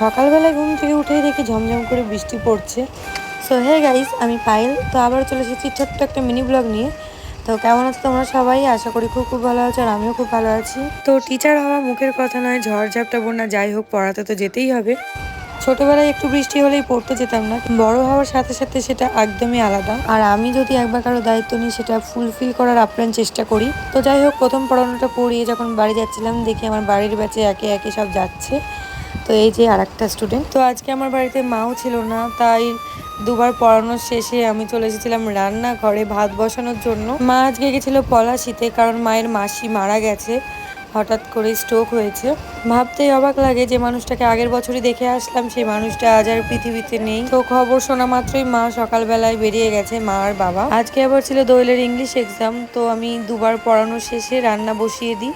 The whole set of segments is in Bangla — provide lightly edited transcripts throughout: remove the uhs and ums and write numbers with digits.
সকালবেলায় ঘুম থেকে উঠেই দেখি ঝমঝম করে বৃষ্টি পড়ছে। সো হে গাইস, আমি পায়েল। তো আবার চলে এসেছি ছোট্ট একটা মিনি ব্লগ নিয়ে। তো কেমন আছো তোমরা সবাই? আশা করি খুব খুব ভালো আছো, আর আমিও খুব ভালো আছি। তো টিচার হওয়া মুখের কথা নয়, ঝড় ঝাপটা বন্যা যাই হোক, পড়াতে তো যেতেই হবে। ছোটবেলায় একটু বৃষ্টি হলেই পড়তে যেতাম না, বড় হওয়ার সাথে সাথে সেটা একদমই আলাদা। আর আমি যদি একবার কারো দায়িত্ব নিই, সেটা ফুলফিল করার আপ্রাণ চেষ্টা করি। তো যাই হোক, প্রথম পড়ানোটা পড়িয়ে যখন বাড়ি যাচ্ছিলাম, দেখি আমার বাড়ির ব্যাচে একে একে সব যাচ্ছে। তো এই যে আরেকটা স্টুডেন্ট। তো আজকে আমার বাড়িতে মাও ছিল না, তাই দুবার পড়ানোর শেষে আমি চলে এসেছিলাম রান্নাঘরে ভাত বসানোর জন্য। মা আজকে গেছিল পলাশিতে, কারণ মায়ের মাসি মারা গেছে, হঠাৎ করে স্ট্রোক হয়েছে। ভাবতেই অবাক লাগে যে মানুষটাকে আগের বছরই দেখে আসলাম, সেই মানুষটা আজ আর পৃথিবীতে নেই। তো খবর শোনা মাত্রই মা সকালবেলায় বেরিয়ে গেছে, মা আর বাবা। আজকে আবার ছিল দোয়েলের ইংলিশ এক্সাম, তো আমি দুবার পড়ানোর শেষে রান্না বসিয়ে দিই।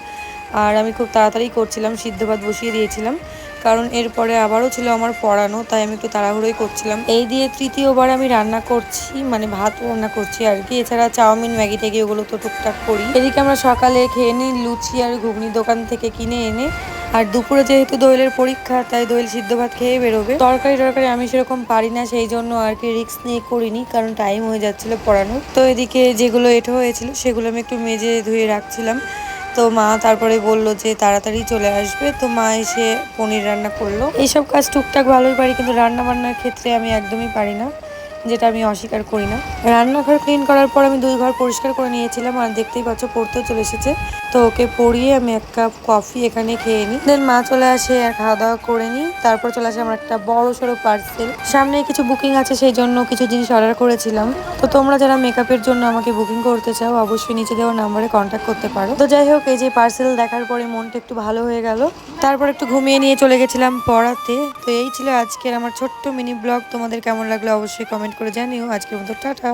আর আমি খুব তাড়াতাড়ি করছিলাম, সিদ্ধ ভাত বসিয়ে দিয়েছিলাম, কারণ এরপরে আবারও ছিল আমার পড়ানো, তাই আমি একটু তাড়াহুড়োই করছিলাম। এই দিয়ে তৃতীয়বার আমি রান্না করছি, মানে ভাত রান্না করছি আর কি। এছাড়া চাউমিন, ম্যাগি ট্যাগি ওগুলো তো টুকটাক করি। এদিকে আমরা সকালে খেয়ে নিই লুচি আর ঘুগনি দোকান থেকে কিনে এনে। আর দুপুরে যেহেতু দোয়েলের পরীক্ষা, তাই দোয়েল সিদ্ধ ভাত খেয়ে বেরোবে। তরকারি টরকারি আমি সেরকম পারি না, সেই জন্য আর কি রিস্ক নিয়ে করিনি, কারণ টাইম হয়ে যাচ্ছিল পড়ানোর। তো এদিকে যেগুলো এঁটো হয়েছিল সেগুলো আমি একটু মেজে ধুয়ে রাখছিলাম। তো মা তারপরে বলল যে তাড়াতাড়ি চলে আসবে, তো মা এসে পনির রান্না করলো। এইসব কাজ টুকটাক ভালোই পারি, কিন্তু রান্না বান্নার ক্ষেত্রে আমি একদমই পারি না, যেটা আমি অস্বীকার করি না। রান্নাঘর ক্লিন করার পর আমি 2 ঘর পরিষ্কার করে নিয়েছিলাম, আর দেখতেই পাচ্ছ পড়তেও চলে এসেছে। তো ওকে পড়িয়ে আমি 1 কাপ কফি এখানে খেয়ে নিই। দেন মা চলে আসে, আর খাওয়া দাওয়া করে নিই। তারপর চলে আসে আমার একটা বড় সড়ো পার্সেল। সামনে কিছু বুকিং আছে, সেই জন্য কিছু জিনিস অর্ডার করেছিলাম। তো তোমরা যারা মেকআপের জন্য আমাকে বুকিং করতে চাও, অবশ্যই নিচে দেওয়া নাম্বারে কন্ট্যাক্ট করতে পারো। তো যাই হোক, এই যে পার্সেল দেখার পরে মনটা একটু ভালো হয়ে গেল। তারপর একটু ঘুমিয়ে নিয়ে চলে গেছিলাম পড়াতে। তো এই ছিল আজকের আমার ছোট্ট মিনি ব্লগ। তোমাদের কেমন লাগলো অবশ্যই কমেন্ট করে জানিও। আজকের মতো টাটা।